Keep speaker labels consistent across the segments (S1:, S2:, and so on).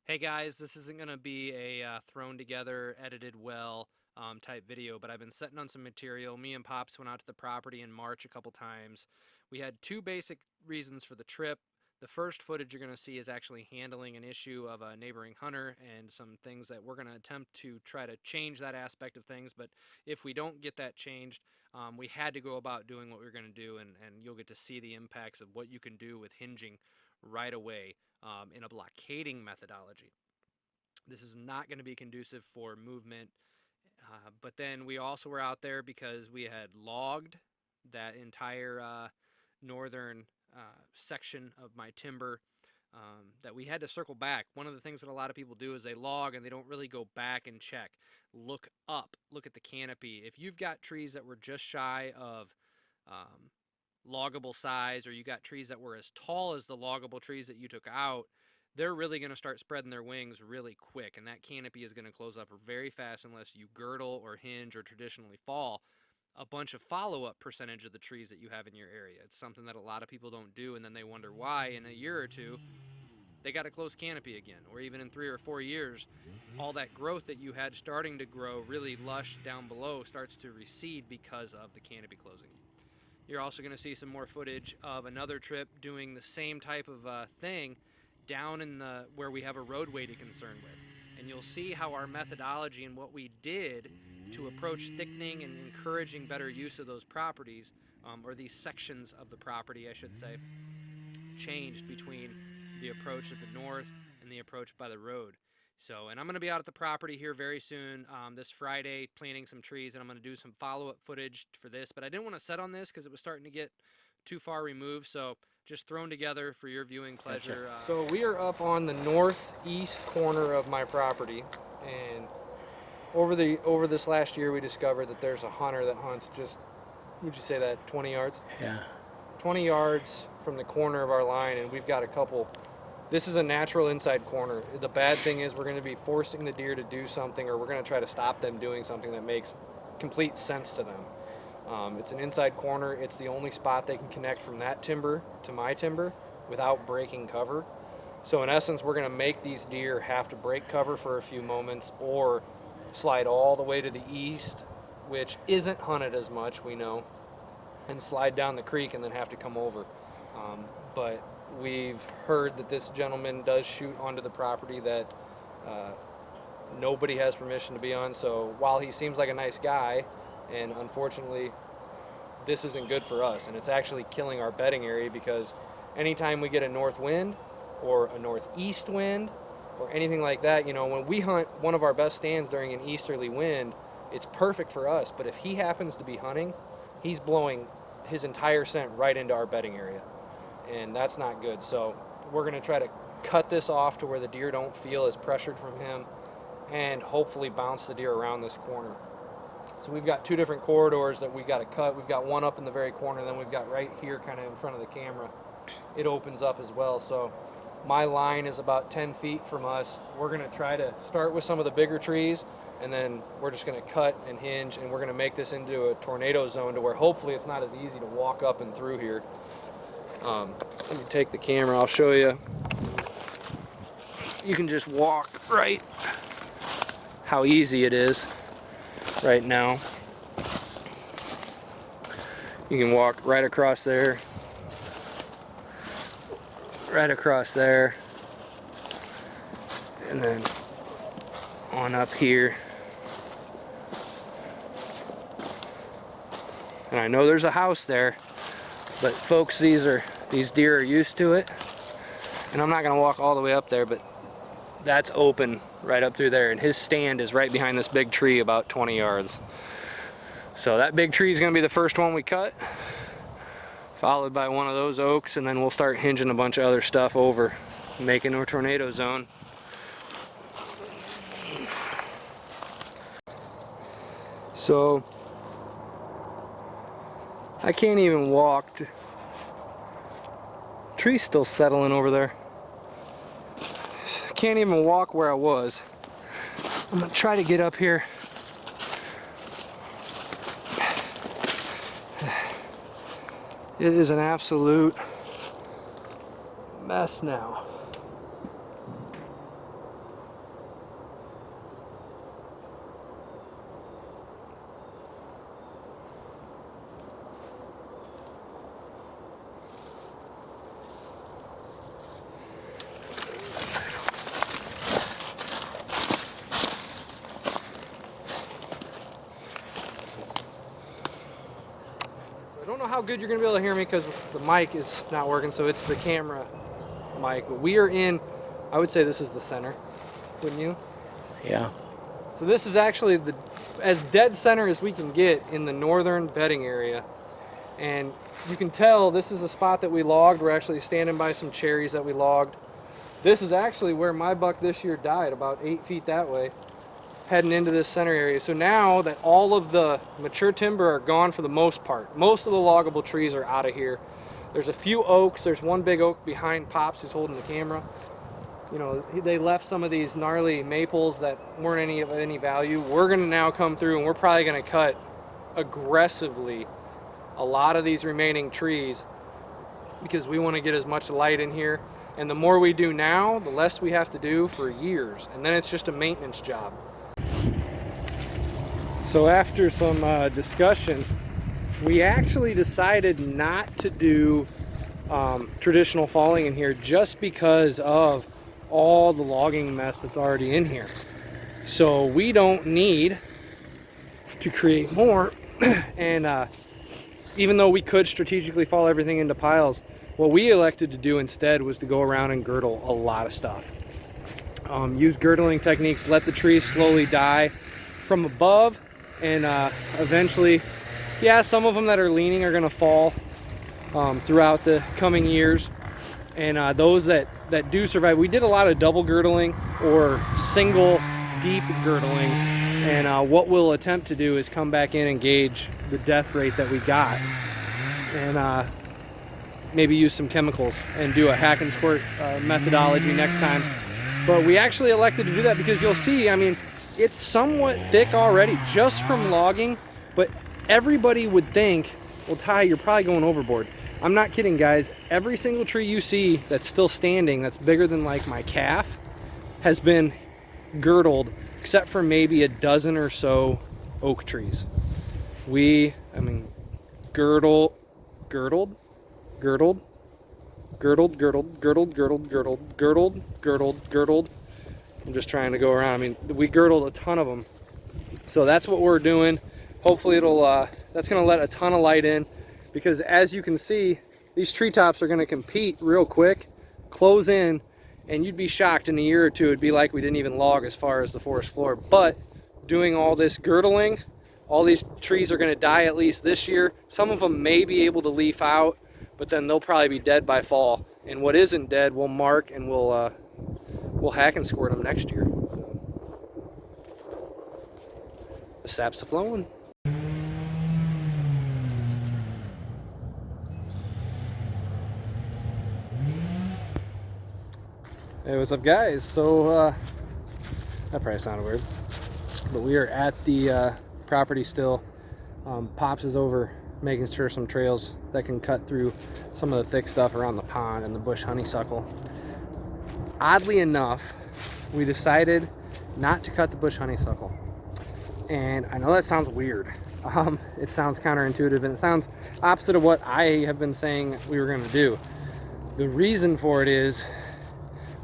S1: Hey guys, this isn't going to be a thrown together, edited well type video, but I've been setting on some material. Me and Pops went out to the property in March a couple times. We had two basic reasons for the trip. The first footage you're going to see is actually handling an issue of a neighboring hunter and some things that we're going to attempt to try to change that aspect of things. But if we don't get that changed, we had to go about doing what we were going to do, and you'll get to see the impacts of what you can do with hinging right away in a blockading methodology. This is not going to be conducive for movement. But then we also were out there because we had logged that entire northern section of my timber that we had to circle back. One of the things that a lot of people do is they log and they don't really go back and check. Look up, look at the canopy. If you've got trees that were just shy of loggable size, or you got trees that were as tall as the loggable trees that you took out, they're really going to start spreading their wings really quick, and that canopy is going to close up very fast unless you girdle or hinge or traditionally fall a bunch of follow-up percentage of the trees that you have in your area. It's something that a lot of people don't do, and then they wonder why in a year or two they got a closed canopy again, or even in 3 or 4 years all that growth that you had starting to grow really lush down below starts to recede because of the canopy closing. You're also going to see some more footage of another trip doing the same type of thing down in the where we have a roadway to concern with. And you'll see how our methodology and what we did to approach thickening and encouraging better use of those properties, or these sections of the property, I should say, changed between the approach at the north and the approach by the road. So, and I'm going to be out at the property here very soon, this Friday, planting some trees, and I'm going to do some follow-up footage for this. But I didn't want to set on this because it was starting to get too far removed, so just thrown together for your viewing pleasure.
S2: Gotcha. So we are up on the northeast corner of my property, and over this last year we discovered that there's a hunter that hunts just, would you say that, 20 yards?
S3: Yeah.
S2: 20 yards from the corner of our line, and we've got a couple. This is a natural inside corner. The bad thing is we're going to be forcing the deer to do something, or we're going to try to stop them doing something that makes complete sense to them. It's an inside corner. It's the only spot they can connect from that timber to my timber without breaking cover. So in essence, we're going to make these deer have to break cover for a few moments or slide all the way to the east, which isn't hunted as much, we know, and slide down the creek and then have to come over. But we've heard that this gentleman does shoot onto the property that nobody has permission to be on. So while he seems like a nice guy, and unfortunately this isn't good for us, and it's actually killing our bedding area, because anytime we get a north wind or a northeast wind or anything like that, you know, when we hunt one of our best stands during an easterly wind, it's perfect for us. But if he happens to be hunting, he's blowing his entire scent right into our bedding area, and that's not good. So we're going to try to cut this off to where the deer don't feel as pressured from him, and hopefully bounce the deer around this corner. So we've got two different corridors that we got to cut. We've got one up in the very corner, then we've got right here kind of in front of the camera. It opens up as well. So my line is about 10 feet from us. We're going to try to start with some of the bigger trees, and then we're just going to cut and hinge, and we're going to make this into a tornado zone to where hopefully it's not as easy to walk up and through here. Let me take the camera, I'll show you. You can just walk right, how easy it is right now. You can walk right across there, right across there, and then on up here. And I know there's a house there, but folks, these deer are used to it, and I'm not gonna walk all the way up there, but that's open right up through there, and his stand is right behind this big tree about 20 yards. So that big tree is going to be the first one we cut, followed by one of those oaks, and then we'll start hinging a bunch of other stuff over, making our tornado zone. So I can't even walk. Tree's still settling over there. Can't even walk where I was. I'm gonna try to get up here. It is an absolute mess now. how good you're gonna be able to hear me because the mic is not working, so it's the camera mic. But we are in, I would say this is the center, wouldn't you?
S3: Yeah.
S2: So this is actually as dead center as we can get in the northern bedding area. And you can tell this is a spot that we logged. We're actually standing by some cherries that we logged. This is actually where my buck this year died, about 8 feet that way, heading into this center area. So now that all of the mature timber are gone for the most part, most of the loggable trees are out of here. There's a few oaks. There's one big oak behind Pops who's holding the camera. You know, they left some of these gnarly maples that weren't of any value. We're gonna now come through and we're probably gonna cut aggressively a lot of these remaining trees because we want to get as much light in here. And the more we do now, the less we have to do for years. And then it's just a maintenance job. So after some discussion, we actually decided not to do traditional falling in here just because of all the logging mess that's already in here. So we don't need to create more. And even though we could strategically fall everything into piles, what we elected to do instead was to go around and girdle a lot of stuff. Use girdling techniques, let the trees slowly die from above, and eventually, yeah, some of them that are leaning are gonna fall throughout the coming years. And those that do survive, we did a lot of double girdling or single deep girdling. And what we'll attempt to do is come back in and gauge the death rate that we got, and maybe use some chemicals and do a hack and squirt methodology next time. But we actually elected to do that because you'll see, I mean, it's somewhat thick already just from logging, but everybody would think, well, Ty, you're probably going overboard. I'm not kidding, guys. Every single tree you see that's still standing, that's bigger than like my calf, has been girdled, except for maybe a dozen or so oak trees. I mean, girdled, girdled, girdled, girdled, girdled, girdled, girdled, girdled, girdled, girdled, girdled. I'm just trying to go around. I mean, we girdled a ton of them. So that's what we're doing. Hopefully it'll, that's gonna let a ton of light in, because as you can see, these treetops are gonna compete real quick, close in, and you'd be shocked in a year or two, it'd be like we didn't even log as far as the forest floor. But doing all this girdling, all these trees are gonna die at least this year. Some of them may be able to leaf out, but then they'll probably be dead by fall. And what isn't dead, we'll mark and we'll hack and squirt them next year. The sap's a-flowing. Hey, what's up, guys? So that probably sounded weird, but we are at the property still. Pops is over making sure some trails that can cut through some of the thick stuff around the pond and the bush honeysuckle. Oddly enough, we decided not to cut the bush honeysuckle, and I know that sounds weird. It sounds counterintuitive, and it sounds opposite of what I have been saying we were going to do. The reason for it is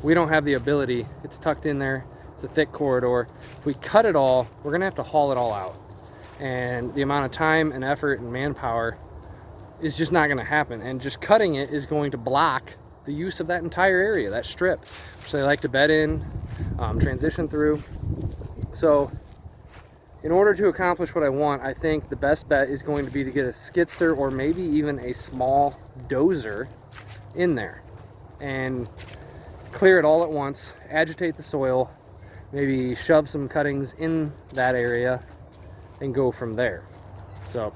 S2: we don't have the ability. It's tucked in there. It's a thick corridor. If we cut it all, we're gonna have to haul it all out. And the amount of time and effort and manpower is just not gonna happen. And just cutting it is going to block the use of that entire area, that strip, which they like to bed in, transition through. So in order to accomplish what I want, I think the best bet is going to be to get a skidster or maybe even a small dozer in there and clear it all at once, agitate the soil, maybe shove some cuttings in that area and go from there. So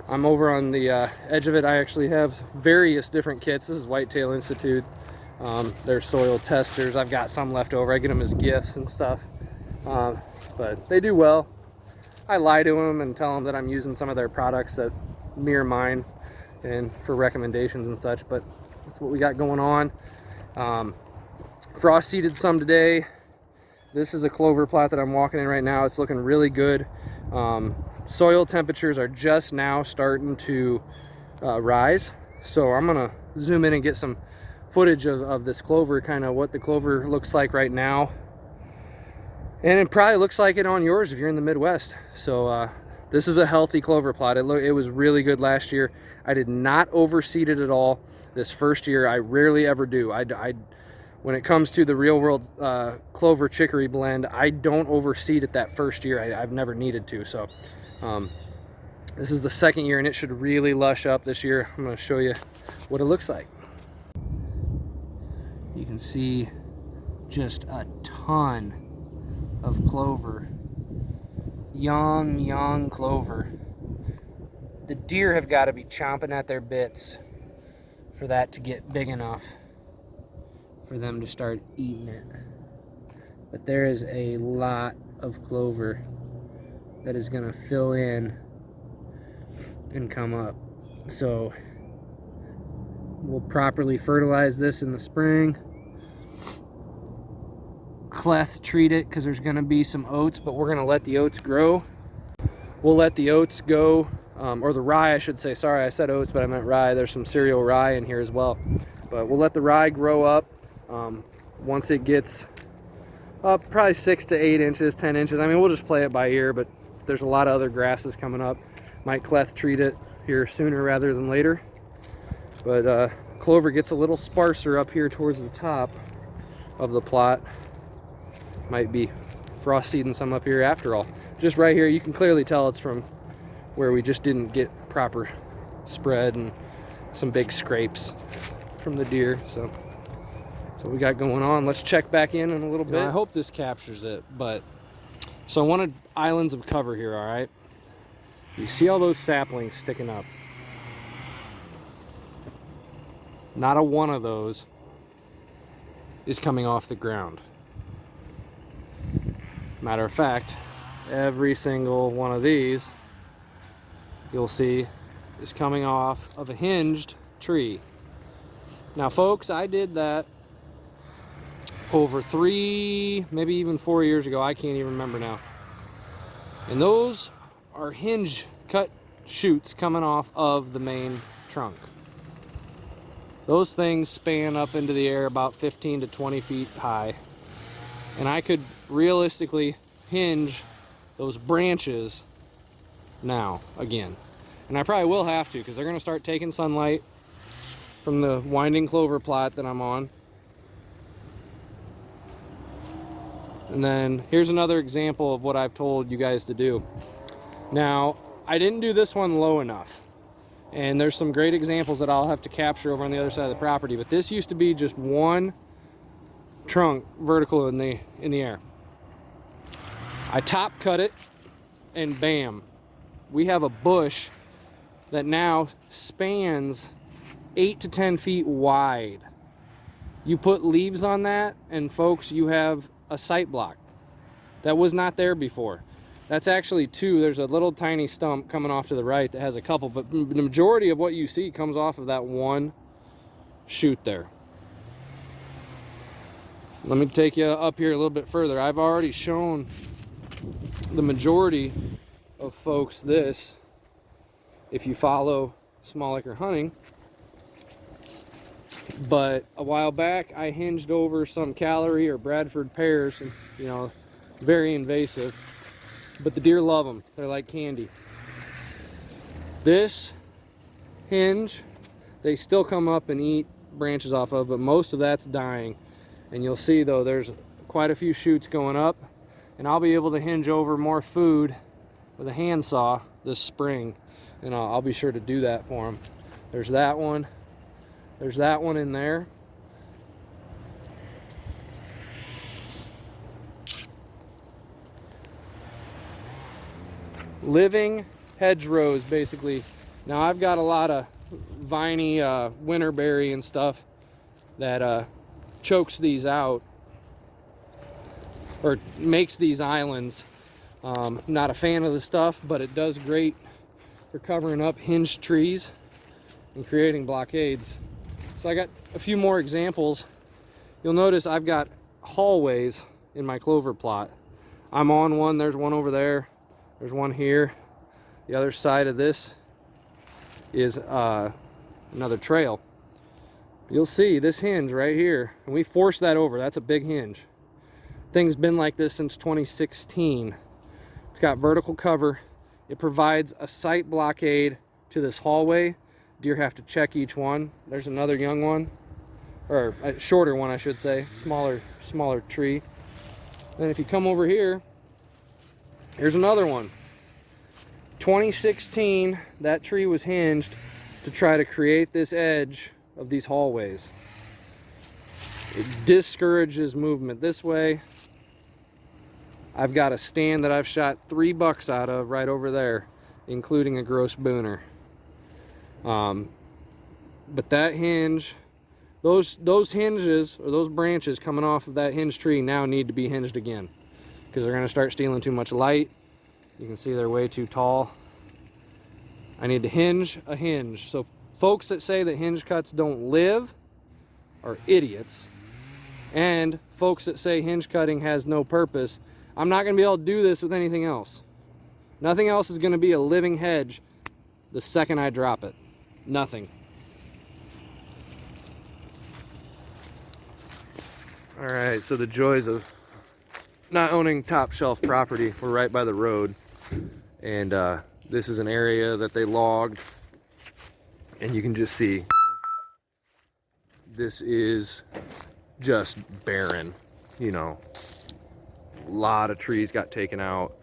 S2: I'm over on the edge of it. I actually have various different kits. This is Whitetail Institute. They're soil testers. I've got some left over. I get them as gifts and stuff, but they do well. I lie to them and tell them that I'm using some of their products that mirror mine and for recommendations and such, but that's what we got going on. Frost seeded some today. This is a clover plot that I'm walking in right now. It's looking really good. Soil temperatures are just now starting to rise. So I'm gonna zoom in and get some footage of this clover, kind of what the clover looks like right now. And it probably looks like it on yours if you're in the Midwest. So This is a healthy clover plot. It was really good last year. I did not overseed it at all this first year. I rarely ever do. When it comes to the Real World clover chicory blend, I don't overseed it that first year. I've never needed to. So this is the second year, and it should really lush up this year. I'm going to show you what it looks like. You can see just a ton of clover. Young clover. The deer have got to be chomping at their bits for that to get big enough for them to start eating it. But there is a lot of clover that is going to fill in and come up. So we'll properly fertilize this in the spring. Cleth treat it because there's going to be some oats, but we're going to let the oats grow. We'll let the oats go, or the rye I should say. Sorry, I said oats, but I meant rye. There's some cereal rye in here as well. But we'll let the rye grow up. Once it gets up probably 6 to 8 inches, 10 inches. I mean, we'll just play it by ear, but there's a lot of other grasses coming up. Might cleth treat it here sooner rather than later. But clover gets a little sparser up here towards the top of the plot. Might be frost seeding some up here after all. Just right here, you can clearly tell it's from where we just didn't get proper spread and some big scrapes from the deer. So that's what we got going on. Let's check back in a little bit. I hope this captures it, but so I wanted islands of cover here, all right? You see all those saplings sticking up? Not a one of those is coming off the ground. Matter of fact, every single one of these you'll see is coming off of a hinged tree. Now folks, I did that over 3, maybe even 4 years ago. I can't even remember now. And those are hinge cut shoots coming off of the main trunk. Those things span up into the air about 15 to 20 feet high. And I could realistically hinge those branches now again. And I probably will have to, because they're going to start taking sunlight from the winding clover plot that I'm on. And then here's another example of what I've told you guys to do. Now, I didn't do this one low enough. And there's some great examples that I'll have to capture over on the other side of the property. But this used to be just one trunk vertical in the air. I top cut it, and bam, we have a bush that now spans 8 to 10 feet wide. You put leaves on that, and folks, you have a sight block that was not there before. That's actually 2. There's a little tiny stump coming off to the right that has a couple, but the majority of what you see comes off of that one shoot there. Let me take you up here a little bit further. I've already shown the majority of folks this, if you follow Small Acre Hunting. But a while back, I hinged over some Callery or Bradford pears, and you know, very invasive. But the deer love them. They're like candy. This hinge, they still come up and eat branches off of, but most of that's dying. And you'll see though, there's quite a few shoots going up, and I'll be able to hinge over more food with a handsaw this spring, and I'll be sure to do that for them. There's that one. There's that one in there. Living hedgerows, basically. Now I've got a lot of viney winterberry and stuff that chokes these out, or makes these islands. Not a fan of the stuff, but it does great for covering up hinged trees and creating blockades. So I got a few more examples. You'll notice I've got hallways in my clover plot. I'm on one, there's one over there, there's one here. The other side of this is another trail. You'll see this hinge right here, and we forced that over. That's a big hinge. Thing's been like this since 2016. It's got vertical cover It provides a sight blockade to this hallway. Deer have to check each one. There's another young one, or a shorter one I should say, smaller tree. Then if you come over here, here's another one. 2016, that tree was hinged to try to create this edge of these hallways. It discourages movement this way. I've got a stand that I've shot 3 bucks out of right over there, including a gross booner. But that hinge, those hinges or those branches coming off of that hinge tree now need to be hinged again, because they're going to start stealing too much light. You can see they're way too tall. I need to hinge a hinge. So folks that say that hinge cuts don't live are idiots. And folks that say hinge cutting has no purpose, I'm not going to be able to do this with anything else. Nothing else is going to be a living hedge the second I drop it. Nothing. All right, so the joys of not owning top shelf property. We're right by the road, and this is an area that they logged, and you can just see this is just barren, you know. A lot of trees got taken out.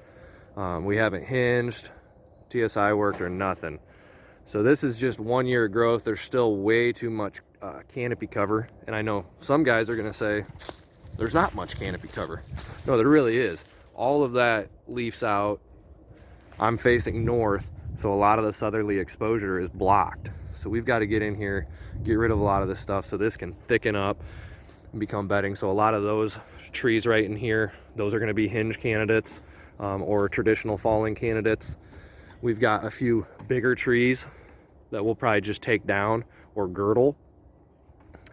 S2: We haven't hinged, TSI worked, or nothing. So this is just 1 year of growth. There's still way too much canopy cover, and I know some guys are gonna say there's not much canopy cover. No, there really is. All of that leafs out. I'm facing north, so a lot of the southerly exposure is blocked. So we've got to get in here, get rid of a lot of this stuff so this can thicken up and become bedding. So a lot of those trees right in here, those are going to be hinge candidates or traditional falling candidates. We've got a few bigger trees that we'll probably just take down or girdle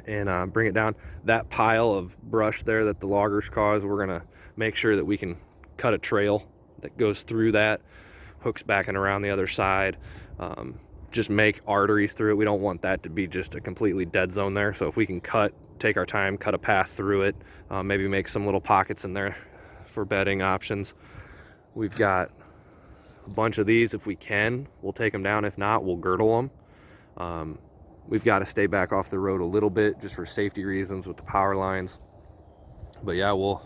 S2: and bring it down. That pile of brush there that the loggers caused, we're going to make sure that we can cut a trail that goes through that, hooks back and around the other side. Just make arteries through it. We don't want that to be just a completely dead zone there. So if we can take our time, cut a path through it, maybe make some little pockets in there for bedding options. We've got a bunch of these. If we can, we'll take them down. If not, we'll girdle them. We've got to stay back off the road a little bit just for safety reasons with the power lines. But yeah, we'll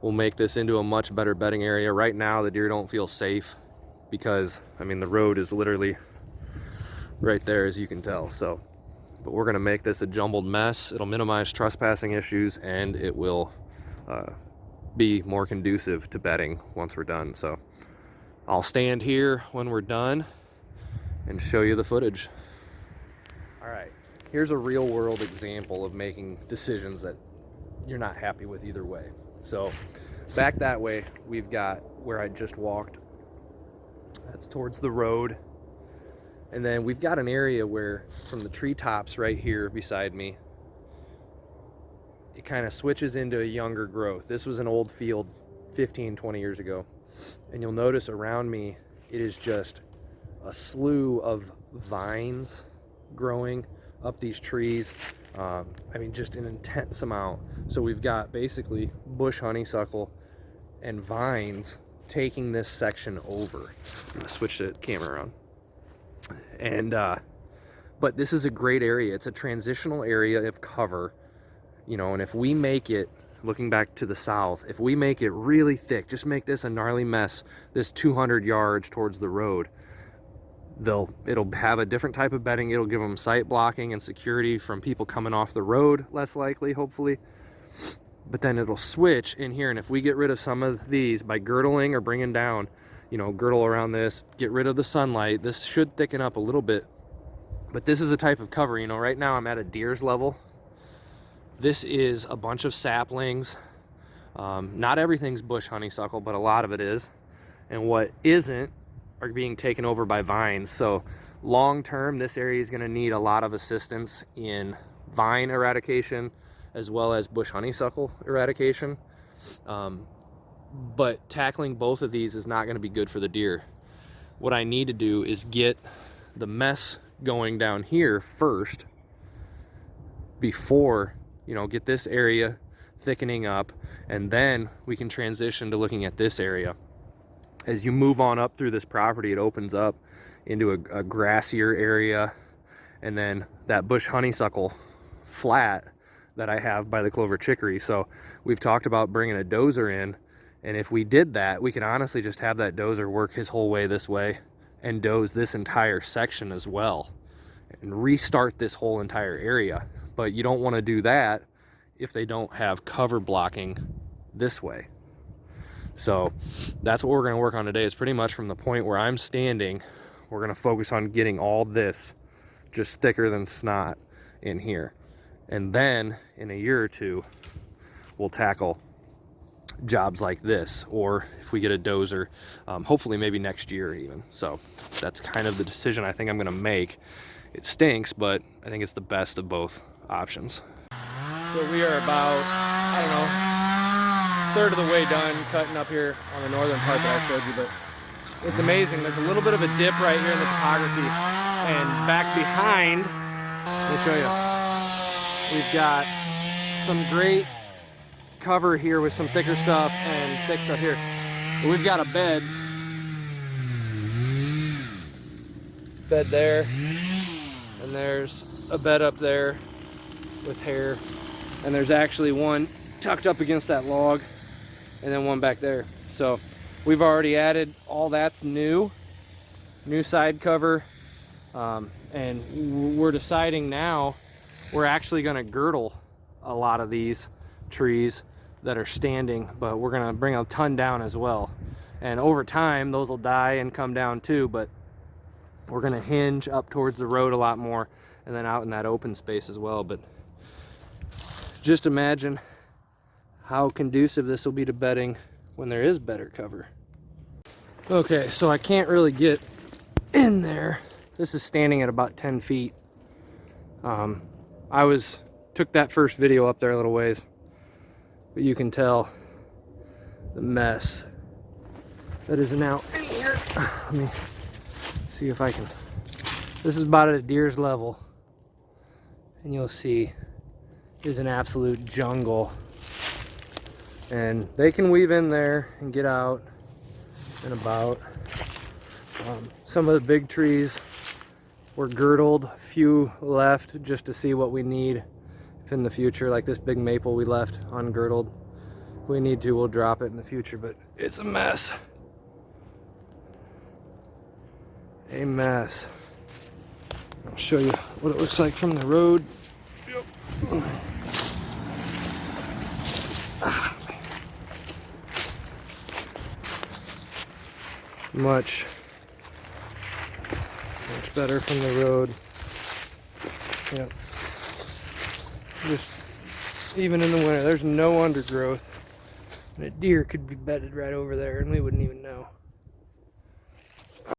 S2: make this into a much better bedding area. Right now, the deer don't feel safe because, I mean, the road is literally right there, as you can tell. So, but we're gonna make this a jumbled mess. It'll minimize trespassing issues, and it will be more conducive to bedding once we're done. So I'll stand here when we're done and show you the footage. All right, here's a real world example of making decisions that you're not happy with either way. So back that way, we've got where I just walked. That's towards the road. And then we've got an area where from the treetops right here beside me, it kind of switches into a younger growth. This was an old field 15, 20 years ago. And you'll notice around me, it is just a slew of vines growing up these trees. I mean, just an intense amount. So we've got basically bush honeysuckle and vines taking this section over. I'm gonna switch the camera around. And but this is a great area. It's a transitional area of cover, you know, and if we make it, looking back to the south, if we make it really thick, just make this a gnarly mess, this 200 yards towards the road, it'll have a different type of bedding. It'll give them sight blocking and security from people coming off the road, less likely, hopefully. But then it'll switch in here, and if we get rid of some of these by girdling or bringing down, you know, girdle around this, get rid of the sunlight, this should thicken up a little bit. But this is a type of cover, you know, right now I'm at a deer's level. This is a bunch of saplings. Not everything's bush honeysuckle, but a lot of it is. And what isn't are being taken over by vines. So long term, this area is going to need a lot of assistance in vine eradication as well as bush honeysuckle eradication. But tackling both of these is not going to be good for the deer. What I need to do is get the mess going down here first before, you know, get this area thickening up, and then we can transition to looking at this area.
S3: as you move on up through this property, it opens up into a grassier area, and then that bush honeysuckle flat that I have by the clover chicory. So we've talked about bringing a dozer in, and if we did that, we could honestly just have that dozer work his whole way this way and doze this entire section as well and restart this whole entire area. But you don't want to do that if they don't have cover blocking this way. So that's what we're going to work on today, is pretty much from the point where I'm standing, we're going to focus on getting all this just thicker than snot in here. And then in a year or two, we'll tackle jobs like this, or if we get a dozer, hopefully maybe next year even. So that's kind of the decision I think I'm going to make. It stinks, but I think it's the best of both options.
S2: So we are about, I don't know, third of the way done cutting up here on the northern part that I showed you, but it's amazing. There's a little bit of a dip right here in the topography, and back behind, let me show you, we've got some great cover here with some thicker stuff and thick stuff here. But we've got a bed there, and there's a bed up there with hair, and there's actually one tucked up against that log, and then one back there. So we've already added all that's new side cover, and we're deciding now we're actually going to girdle a lot of these trees that are standing, but we're going to bring a ton down as well, and over time those will die and come down too, but we're going to hinge up towards the road a lot more and then out in that open space as well. But just imagine how conducive this will be to bedding when there is better cover. Okay, so I can't really get in there. This is standing at about 10 feet. I took that first video up there a little ways, but you can tell the mess that is now in here. Let me see if I can. This is about at a deer's level, and you'll see there's an absolute jungle, and they can weave in there and get out and about. Some of the big trees were girdled, a few left just to see what we need if in the future, like this big maple we left ungirdled. If we need to, we'll drop it in the future, but it's a mess. A mess. I'll show you what it looks like from the road. Yep. Much better from the road. Yep. Just even in the winter, there's no undergrowth, and a deer could be bedded right over there and we wouldn't even know.